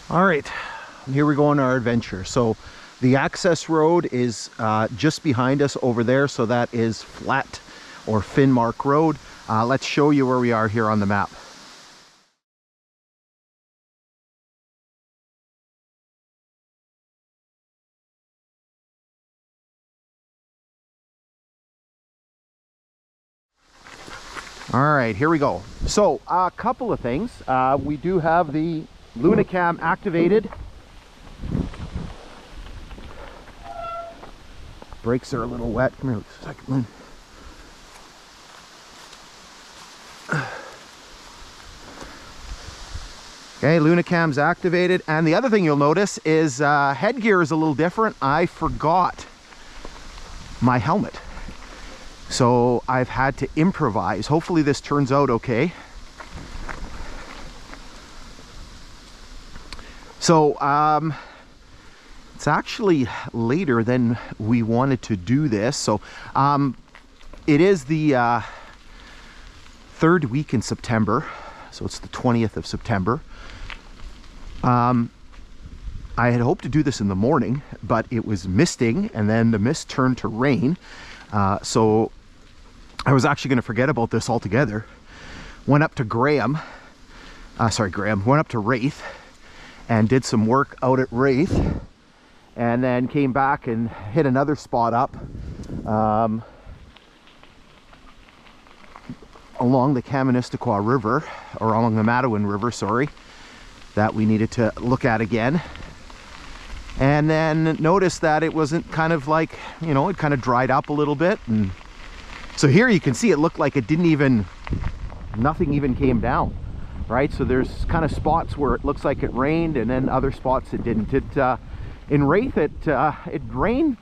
All right, here we go on our adventure. So the access road is just behind us over there. So that is Flett or Finmark Road. Let's show you where we are here on the map. All right, here we go. So a couple of things. We do have the Lunacam activated. Brakes are a little wet. Come here a second, Lynn. Okay, Lunacam's activated. And the other thing you'll notice is headgear is a little different. I forgot my helmet. So I've had to improvise. Hopefully this turns out okay. So it's actually later than we wanted to do this. So it is the third week in September. So it's the 20th of September. I had hoped to do this in the morning, but it was misting and then the mist turned to rain. So I was actually going to forget about this altogether. Went up to went up to Wraith and did some work out at Wraith, and then came back and hit another spot up along the Kaministiquia River, or along the Matawan River, sorry, that we needed to look at again. And then noticed that it wasn't kind of like, you know, it kind of dried up a little bit. And so here you can see it looked like it didn't even, nothing even came down, right? So there's kind of spots where it looks like it rained, and then other spots it didn't. In Wraith, it rained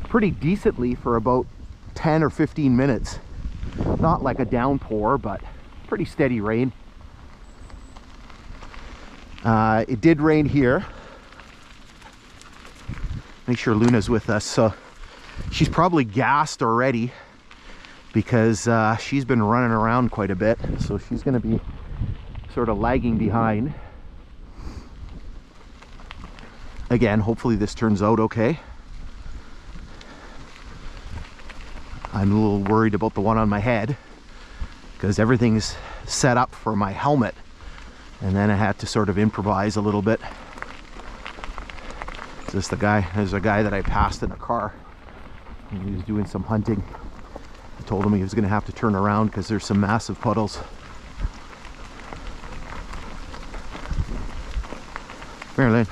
pretty decently for about 10 or 15 minutes. Not like a downpour, but pretty steady rain. It did rain here. Make sure Luna's with us. So she's probably gassed already because she's been running around quite a bit. So she's going to be sort of lagging behind. Again, hopefully this turns out okay. I'm a little worried about the one on my head because everything's set up for my helmet. And then I had to sort of improvise a little bit. This the guy, there's a guy that I passed in a car. He was doing some hunting. I told him he was going to have to turn around because there's some massive puddles. Come here, Lynn.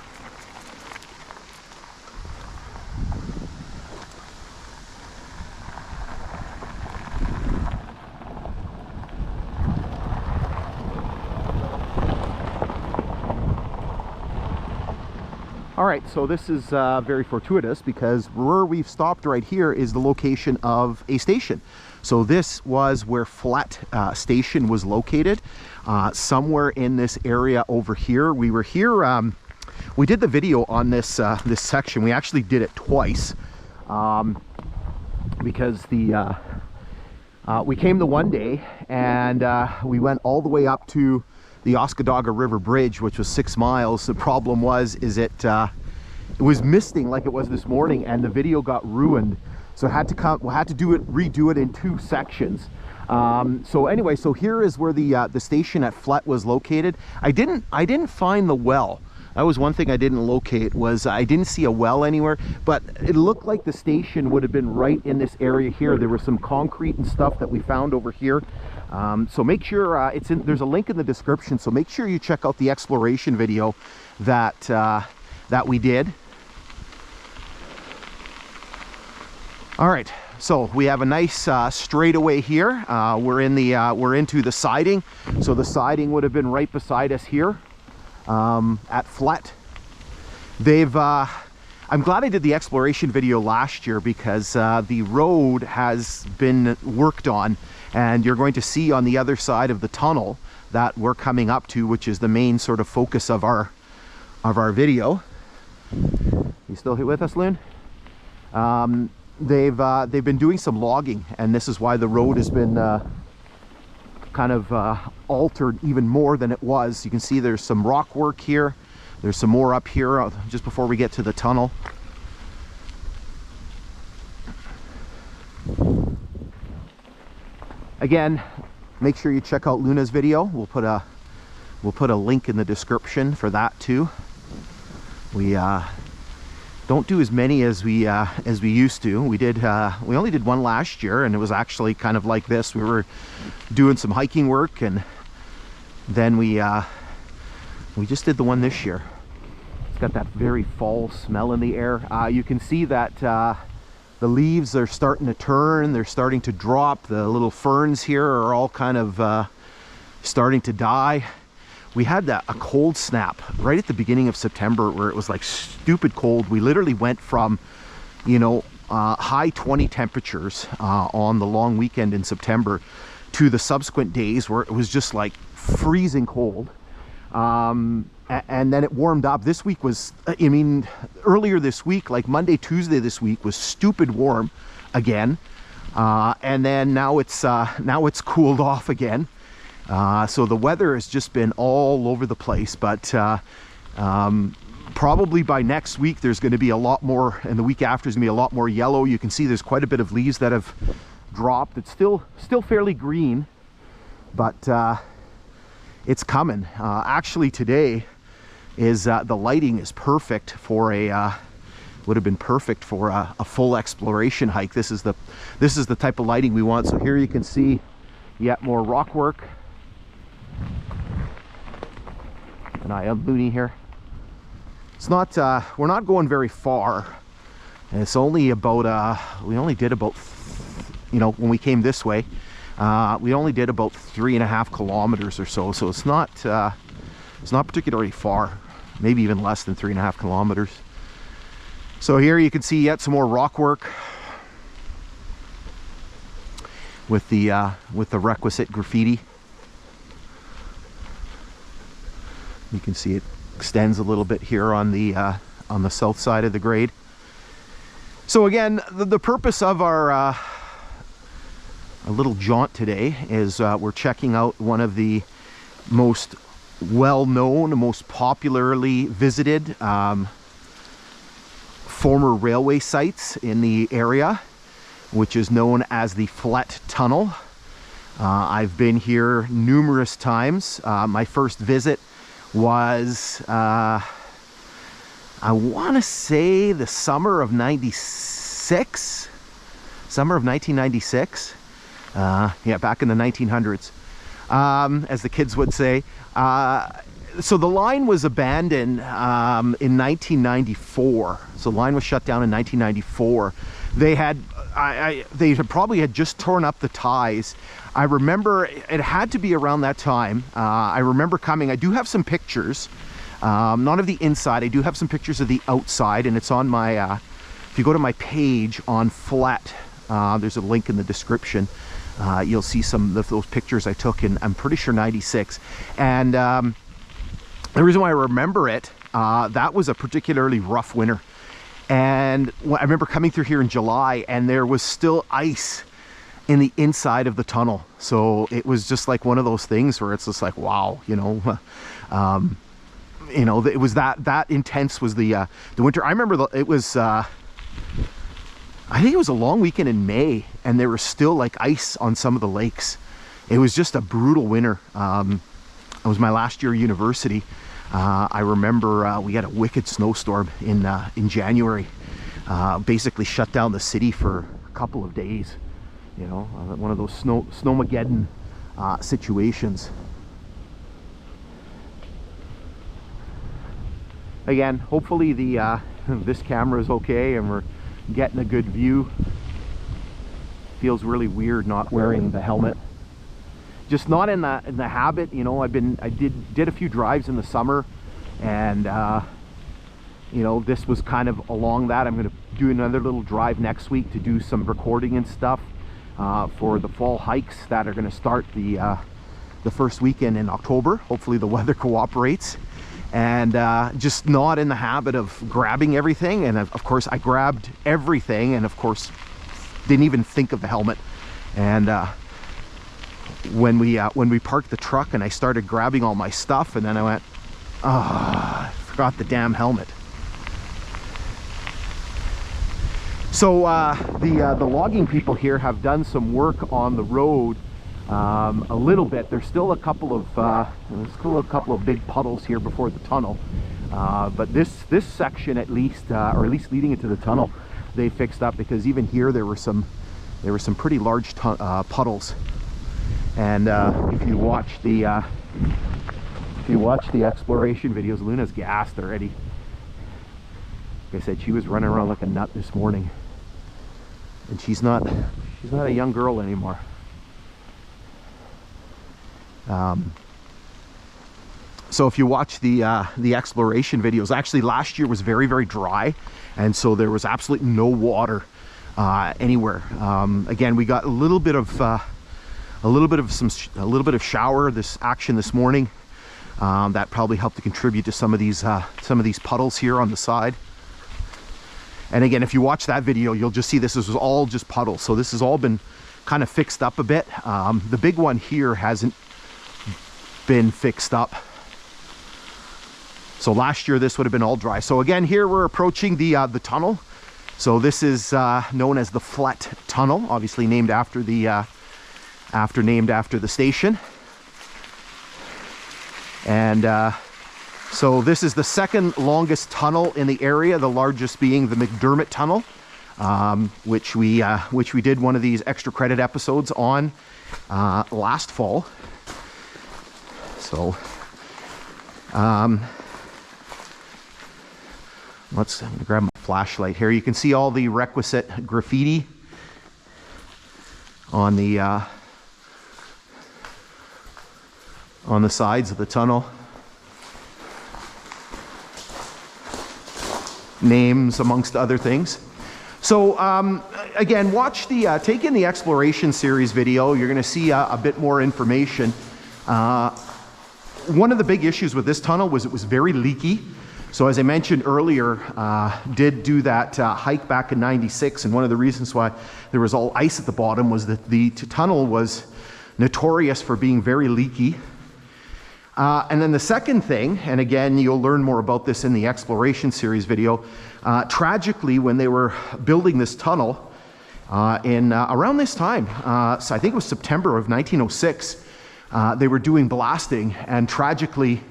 All right, so this is very fortuitous because where we've stopped right here is the location of a station. So this was where Flett station was located, somewhere in this area over here. We were here, we did the video on this this section. We actually did it twice because we came the one day and we went all the way up to the Oscodaga River Bridge, which was 6 miles. The problem was it was misting like it was this morning, and the video got ruined. So we had to redo it in 2 sections. So anyway, so here is where the station at Flett was located. I didn't find the well. That was one thing I didn't locate, was I didn't see a well anywhere, but it looked like the station would have been right in this area here. There was some concrete and stuff that we found over here. So make sure there's a link in the description. So make sure you check out the exploration video that that we did. All right, so we have a nice straightaway here. We're into the siding. So the siding would have been right beside us here at Flett. I'm glad I did the exploration video last year because the road has been worked on, and you're going to see on the other side of the tunnel that we're coming up to, which is the main sort of focus of our video. You still here with us, Lynn? They've been doing some logging, and this is why the road has been kind of altered even more than it was. You can see there's some rock work here. There's some more up here just before we get to the tunnel. Again, make sure you check out Luna's video. We'll put a link in the description for that too. We don't do as many as we used to. We only did one last year, and it was actually kind of like this. We were doing some hiking work, and then we just did the one this year. It's got that very fall smell in the air. You can see that the leaves are starting to turn. They're starting to drop. The little ferns here are all kind of starting to die. We had a cold snap right at the beginning of September where it was like stupid cold. We literally went from, you know, high 20 temperatures on the long weekend in September to the subsequent days where it was just like freezing cold. And then it warmed up. This week was, I mean, earlier this week, like Monday, Tuesday this week was stupid warm again. And then now it's cooled off again. So the weather has just been all over the place, but probably by next week there's going to be a lot more, and the week after is going to be a lot more yellow. You can see there's quite a bit of leaves that have dropped. It's still fairly green, but it's coming. Actually today is the lighting is perfect for would have been perfect for a full exploration hike. This is the type of lighting we want. So here you can see yet more rock work. And I am Looney here. It's not, we're not going very far. And it's only about, we only did about, you know, when we came this way, we only did about 3.5 kilometers or so. So it's not particularly far, maybe even less than 3.5 kilometers. So here you can see yet some more rock work with the requisite graffiti. You can see it extends a little bit here on the south side of the grade. So again, the purpose of our little jaunt today is we're checking out one of the most well-known, most popularly visited former railway sites in the area, which is known as the Flett Tunnel. I've been here numerous times. My first visit was, I want to say the summer of 96, summer of 1996. Yeah, back in the 1900s, as the kids would say. So the line was abandoned in 1994. So the line was shut down in 1994. They had probably had just torn up the ties. I remember it had to be around that time. I remember coming. I do have some pictures, not of the inside. I do have some pictures of the outside, and it's on my. If you go to my page on Flett, there's a link in the description. You'll see some of those pictures I took in, I'm pretty sure, 96. And the reason why I remember it, that was a particularly rough winter. And I remember coming through here in July, and there was still ice in the inside of the tunnel. So it was just like one of those things where it's just like, wow, you know, it was that intense was the winter. I remember it was, I think it was a long weekend in May, and there was still like ice on some of the lakes. It was just a brutal winter. It was my last year of university. I remember we had a wicked snowstorm in January. Basically shut down the city for a couple of days. You know, one of those snowmageddon situations. Again, hopefully the this camera is okay and we're getting a good view. Feels really weird not wearing the helmet. Just not in the habit, you know. I did a few drives in the summer, and you know, this was kind of along that. I'm going to do another little drive next week to do some recording and stuff for the fall hikes that are going to start the first weekend in October. Hopefully the weather cooperates, and just not in the habit of grabbing everything. And of course I grabbed everything, and of course didn't even think of the helmet. And when we parked the truck and I started grabbing all my stuff, and then I went, forgot the damn helmet. So the logging people here have done some work on the road a little bit. There's still a couple of big puddles here before the tunnel, but this section at least, or at least leading into the tunnel, they fixed up, because even here there were some pretty large puddles. And if you watch the exploration videos, Luna's gassed already. Like I said, she was running around like a nut this morning, and she's not a young girl anymore. So if you watch the exploration videos, actually last year was very, very dry, and so there was absolutely no water anywhere. Again, we got a little bit of shower action this morning. That probably helped to contribute to some of these puddles here on the side. And again, if you watch that video, you'll just see this is all just puddles. So this has all been kind of fixed up a bit. The big one here hasn't been fixed up. So last year this would have been all dry. So again, here we're approaching the tunnel. So this is known as the Flett tunnel, obviously named after the station. And so this is the second longest tunnel in the area, the largest being the McDermott Tunnel, which we did one of these extra credit episodes on last fall. So I'm gonna grab my flashlight here. You can see all the requisite graffiti on the sides of the tunnel. Names amongst other things. So again, watch take in the exploration series video. You're going to see a bit more information. One of the big issues with this tunnel was it was very leaky. So as I mentioned earlier, did do that hike back in '96, and one of the reasons why there was all ice at the bottom was that the tunnel was notorious for being very leaky. And then the second thing, and again, you'll learn more about this in the exploration series video, tragically, when they were building this tunnel in around this time, so I think it was September of 1906, they were doing blasting, and tragically,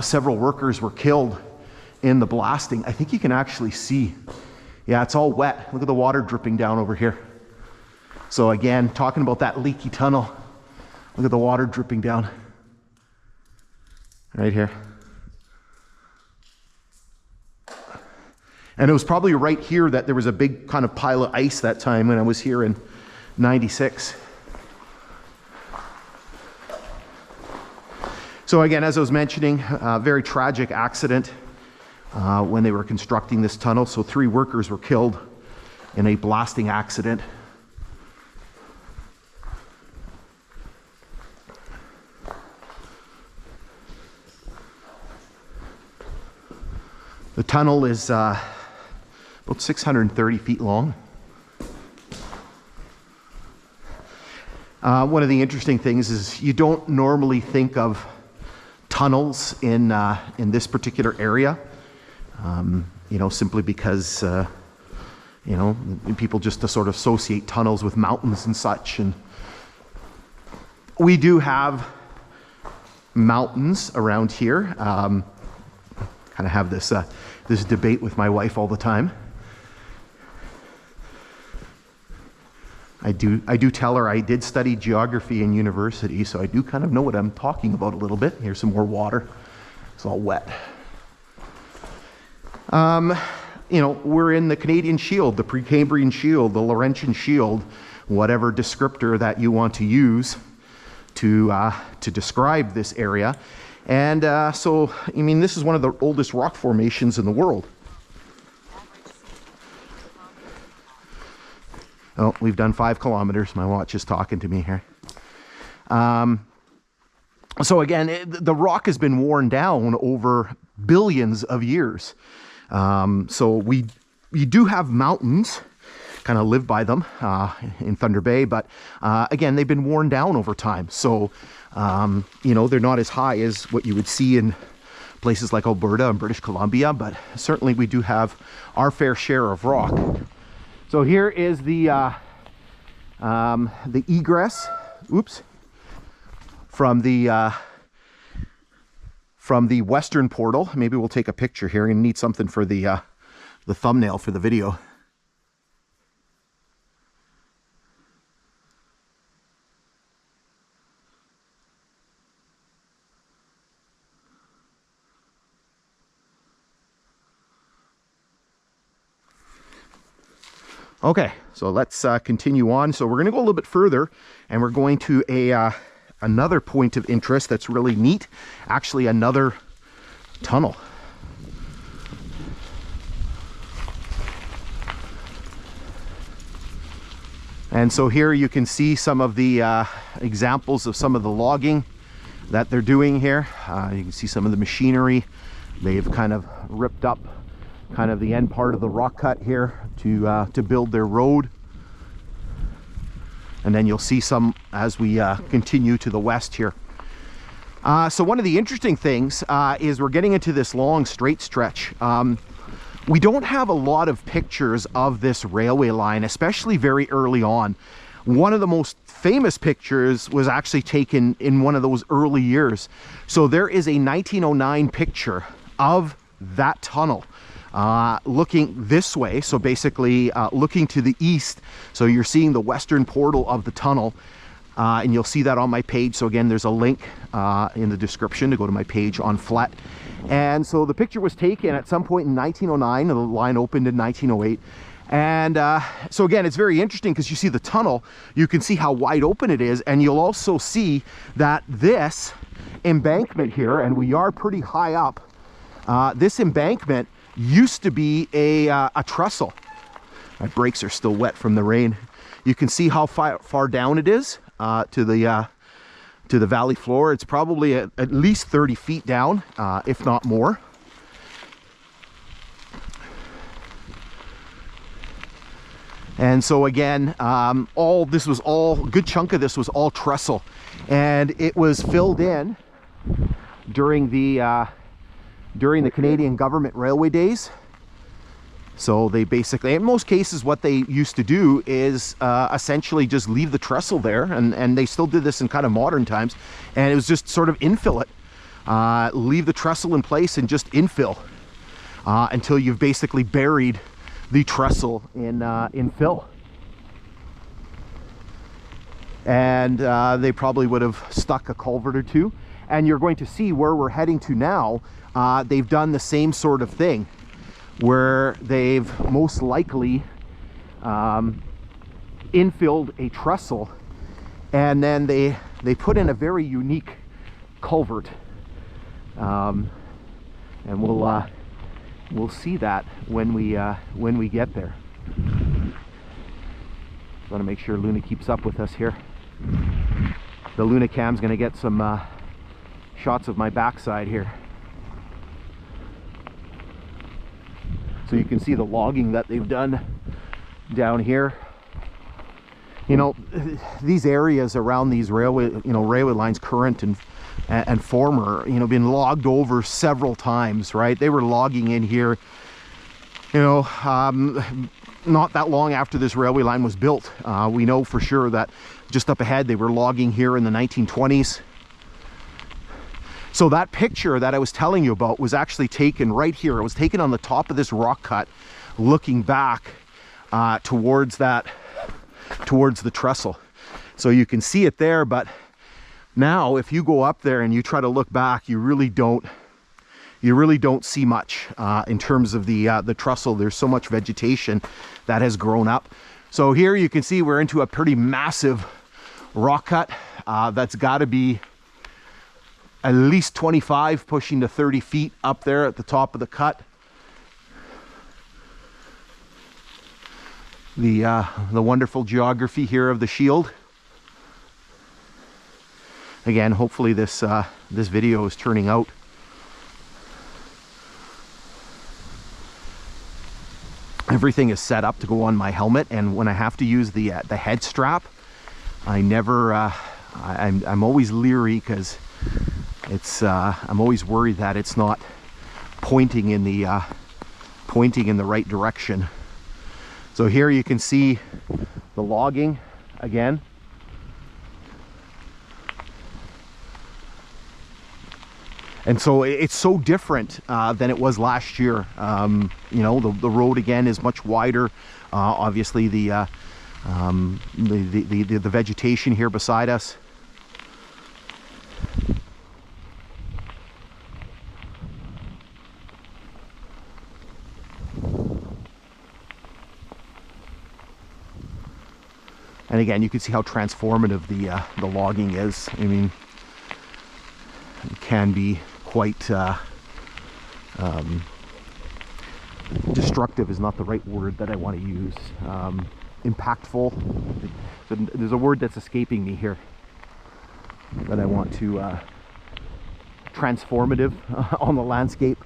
several workers were killed in the blasting. I think you can actually see, yeah, it's all wet. Look at the water dripping down over here. So again, talking about that leaky tunnel, look at the water dripping down. Right here. And it was probably right here that there was a big kind of pile of ice that time when I was here in '96. So again, as I was mentioning, a very tragic accident when they were constructing this tunnel. So 3 workers were killed in a blasting accident. The tunnel is about 630 feet long. One of the interesting things is you don't normally think of tunnels in this particular area, you know, simply because you know, people just sort of associate tunnels with mountains and such. And we do have mountains around here. Kind of have this this debate with my wife all the time. I do tell her I did study geography in university, so I do kind of know what I'm talking about a little bit. Here's some more water. It's all wet. You know, we're in the Canadian Shield, the Precambrian Shield, the Laurentian Shield, whatever descriptor that you want to use to describe this area. And so, I mean, this is one of the oldest rock formations in the world. Oh, we've done 5 kilometers. My watch is talking to me here. So again, the rock has been worn down over billions of years. So we do have mountains, kind of live by them in Thunder Bay, but again, they've been worn down over time. So, you know, they're not as high as what you would see in places like Alberta and British Columbia, but certainly we do have our fair share of rock. So here is the egress, oops, from the western portal. Maybe we'll take a picture here and need something for the thumbnail for the video. Okay, so let's continue on. So we're going to go a little bit further, and we're going to another point of interest that's really neat. Actually, another tunnel. And so here you can see some of the examples of some of the logging that they're doing here. You can see some of the machinery. They've kind of ripped up kind of the end part of the rock cut here to build their road. And then you'll see some as we continue to the west here. So one of the interesting things is we're getting into this long straight stretch. We don't have a lot of pictures of this railway line, especially very early on. One of the most famous pictures was actually taken in one of those early years. So there is a 1909 picture of that tunnel looking this way. So basically looking to the east. So you're seeing the western portal of the tunnel. And you'll see that on my page. So again, there's a link in the description to go to my page on Flett. And so the picture was taken at some point in 1909, and the line opened in 1908. And so again, it's very interesting because you see the tunnel, you can see how wide open it is, and you'll also see that this embankment here, and we are pretty high up, this embankment used to be a trestle. My brakes are still wet from the rain. You can see how far down it is to the valley floor. It's probably at least 30 feet down, if not more. And so again, good chunk of this was all trestle, and it was filled in during the Canadian government railway days. So they basically, in most cases, what they used to do is essentially just leave the trestle there, and they still did this in kind of modern times, and it was just sort of infill it. Leave the trestle in place and just infill until you've basically buried the trestle in fill. And they probably would have stuck a culvert or two. And you're going to see where we're heading to now. They've done the same sort of thing, where they've most likely infilled a trestle, and then they put in a very unique culvert, and we'll see that when we get there. Want to make sure Luna keeps up with us here. The Luna cam's going to get some shots of my backside here. So you can see the logging that they've done down here. You know, these areas around these railway lines, current and former, been logged over several times, right? They were logging in here, not that long after this railway line was built. We know for sure that just up ahead, they were logging here in the 1920s. So that picture that I was telling you about was actually taken right here. It was taken on the top of this rock cut, looking back towards the trestle. So you can see it there, but now if you go up there and you try to look back, you really don't see much in terms of the trestle. There's so much vegetation that has grown up. So here you can see we're into a pretty massive rock cut that's got to be at least 25, pushing to 30 feet up there at the top of the cut. The wonderful geography here of the shield. Again, hopefully this video is turning out. Everything is set up to go on my helmet, and when I have to use the head strap, I'm always leery because I'm always worried that it's not pointing in the right direction. So here you can see the logging again. And so it's so different than it was last year. You know, the road again is much wider. Obviously the vegetation here beside us. And again, you can see how transformative the logging is. I mean, it can be quite destructive is not the right word that I want to use. Impactful. So there's a word that's escaping me here that I want to transformative on the landscape,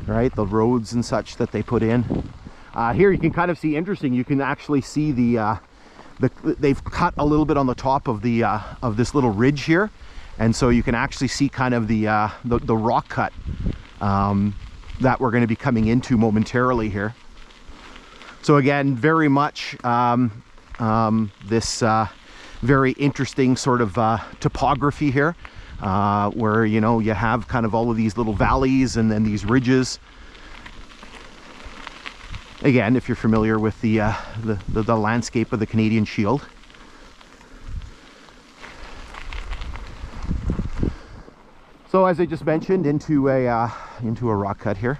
right? The roads and such that they put in. Here you can kind of see, interesting, you can actually see they've cut a little bit on the top of this little ridge here, and so you can actually see kind of the rock cut that we're going to be coming into momentarily here. So again, very much this very interesting sort of topography here, where, you know, you have kind of all of these little valleys and then these ridges. Again, if you're familiar with the landscape of the Canadian Shield. So as I just mentioned, into a rock cut here.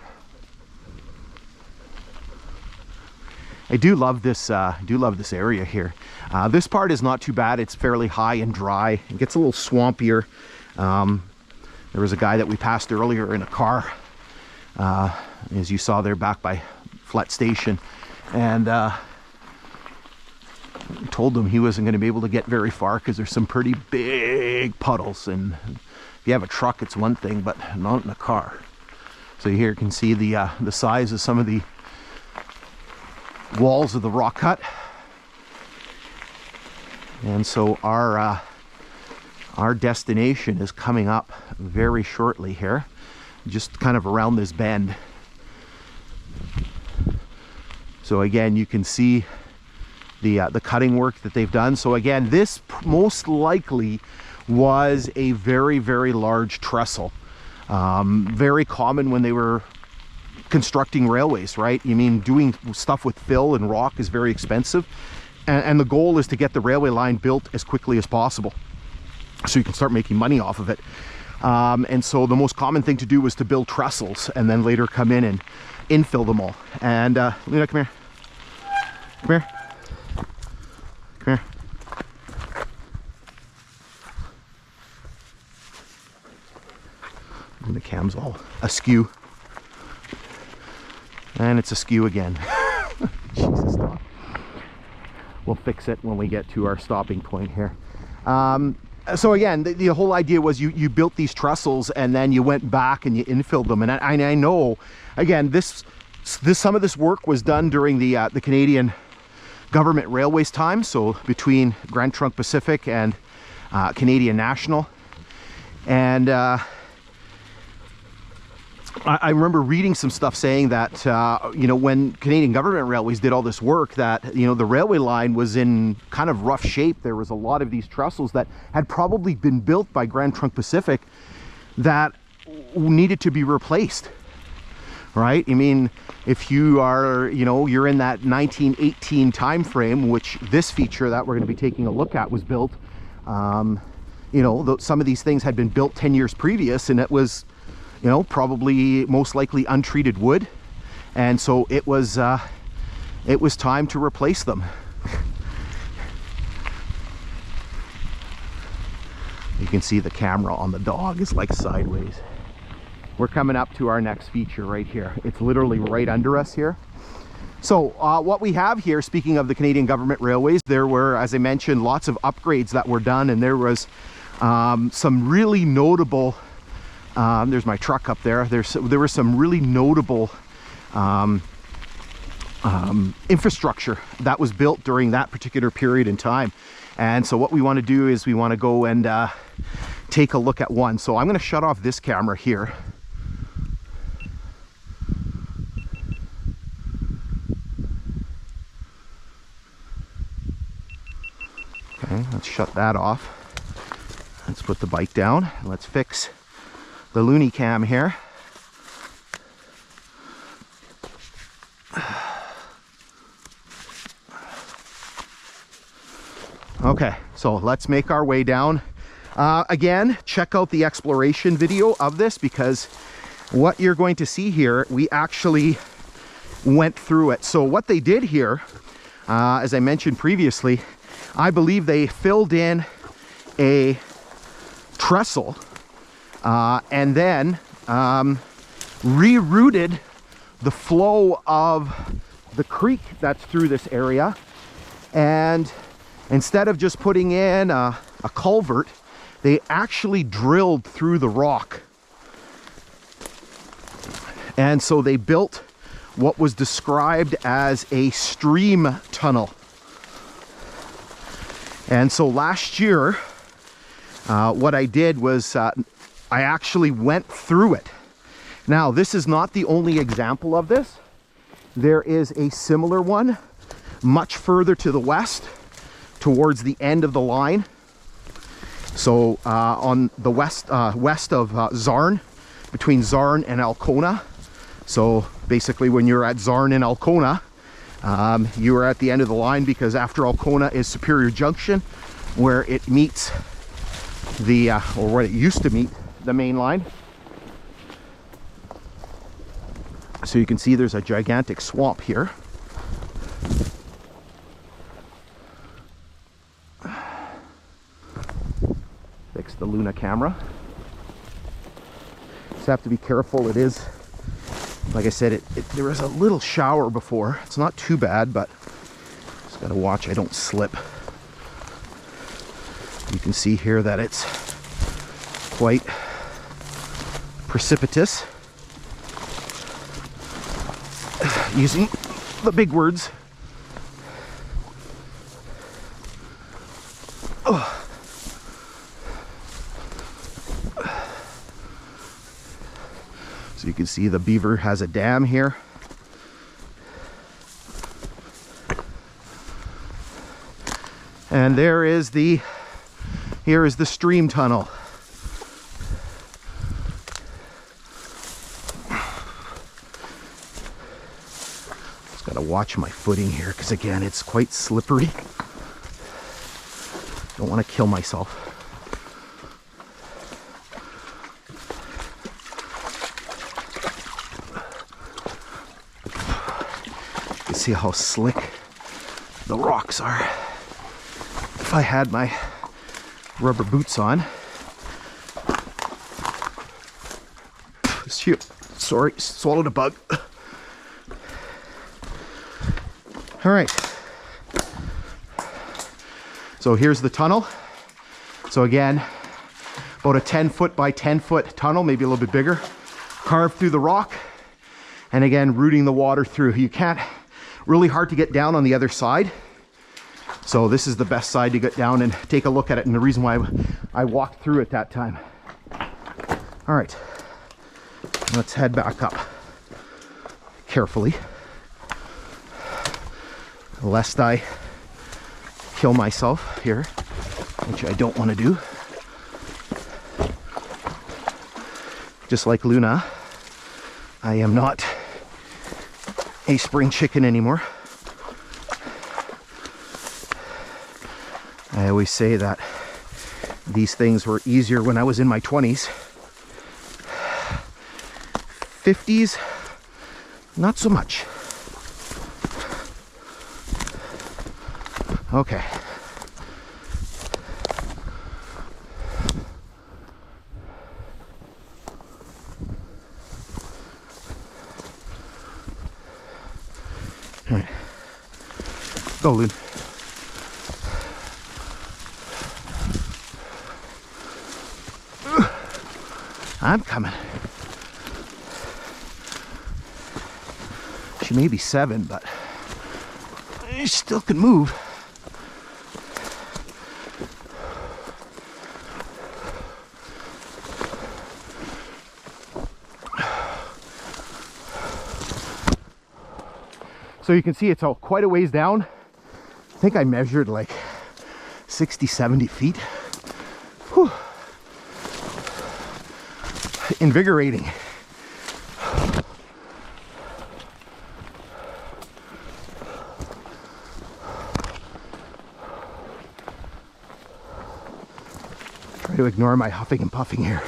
I do love this area here. This part is not too bad. It's fairly high and dry. It gets a little swampier. There was a guy that we passed earlier in a car, as you saw there back by Flett station, and told him he wasn't going to be able to get very far because there's some pretty big puddles, and if you have a truck it's one thing, but not in a car. So here you can see the size of some of the walls of the rock cut. And so our destination is coming up very shortly here, just kind of around this bend. So again, you can see the cutting work that they've done. So again, this most likely was a very, very large trestle. Very common when they were constructing railways, right? You mean, doing stuff with fill and rock is very expensive. And the goal is to get the railway line built as quickly as possible so you can start making money off of it. And so the most common thing to do was to build trestles and then later come in and infill them all. And Luna, come here. Come here. Come here. And the cam's all askew. And it's askew again. Jesus, stop. We'll fix it when we get to our stopping point here. So again, the whole idea was you built these trestles and then you went back and you infilled them. And I know, again, some of this work was done during the Canadian Government Railways time, so between Grand Trunk Pacific and Canadian National. And I remember reading some stuff saying that, you know, when Canadian Government Railways did all this work, that, you know, the railway line was in kind of rough shape. There was a lot of these trestles that had probably been built by Grand Trunk Pacific that needed to be replaced, right? I mean, if you are, you know, you're in that 1918 time frame, which this feature that we're going to be taking a look at was built, you know, some of these things had been built 10 years previous, and it was, you know, probably most likely untreated wood, and so it was time to replace them. You can see the camera on the dog is like sideways. We're coming up to our next feature right here. It's literally right under us here. So what we have here, speaking of the Canadian Government Railways, there were, as I mentioned, lots of upgrades that were done, and there was some really notable there's my truck up there. There was some really notable infrastructure that was built during that particular period in time. And so what we want to do is we want to go and take a look at one. So I'm going to shut off this camera here. Let's shut that off. Let's put the bike down. Let's fix the loony cam here. Okay, so let's make our way down. Again, check out the exploration video of this, because what you're going to see here, we actually went through it. So what they did here, as I mentioned previously, I believe they filled in a trestle and then rerouted the flow of the creek that's through this area, and instead of just putting in a culvert, they actually drilled through the rock. And so they built what was described as a stream tunnel. And so last year, what I did was I actually went through it. Now, this is not the only example of this. There is a similar one much further to the west, towards the end of the line. So on the west of Zarn, between Zarn and Alcona. So basically when you're at Zarn and Alcona, you are at the end of the line, because after Alcona is Superior Junction, where it meets the, or where it used to meet the main line. So you can see there's a gigantic swamp here. Fix the Luna camera. Just have to be careful. It is, like I said, there was a little shower before. It's not too bad, but just gotta watch I don't slip. You can see here that it's quite precipitous. Using the big words. Oh. So you can see the Beaver has a dam here. And here is the stream tunnel. Just gotta watch my footing here, because again, it's quite slippery. Don't want to kill myself. You see how slick the rocks are. If I had my rubber boots on. Shoot, sorry, swallowed a bug. All right. So here's the tunnel. So again, about a 10-foot by 10-foot tunnel, maybe a little bit bigger, carved through the rock, and again, routing the water through. You can't, really hard to get down on the other side. So this is the best side to get down and take a look at it, and the reason why I walked through it that time. All right, let's head back up carefully, lest I kill myself here, which I don't want to do. Just like Luna, I am not a spring chicken anymore. I always say that these things were easier when I was in my 20s. 50s, not so much. Okay. All right. Go, Loon. I'm coming. She may be 7, but she still can move. So you can see it's quite a ways down. I think I measured like 60, 70 feet. Whew. Invigorating. Try to ignore my huffing and puffing here.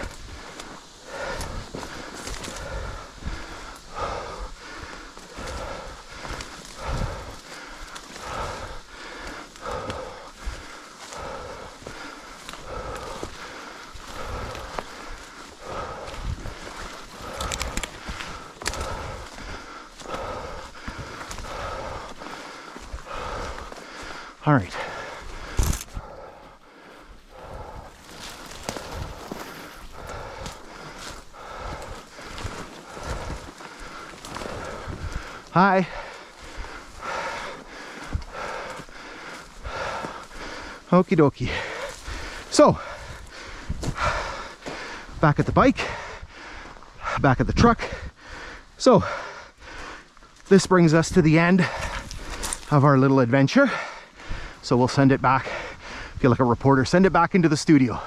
All right. Hi. Okie dokie. So, back at the bike, back at the truck. So, this brings us to the end of our little adventure. So we'll send it back, feel like a reporter, send it back into the studio.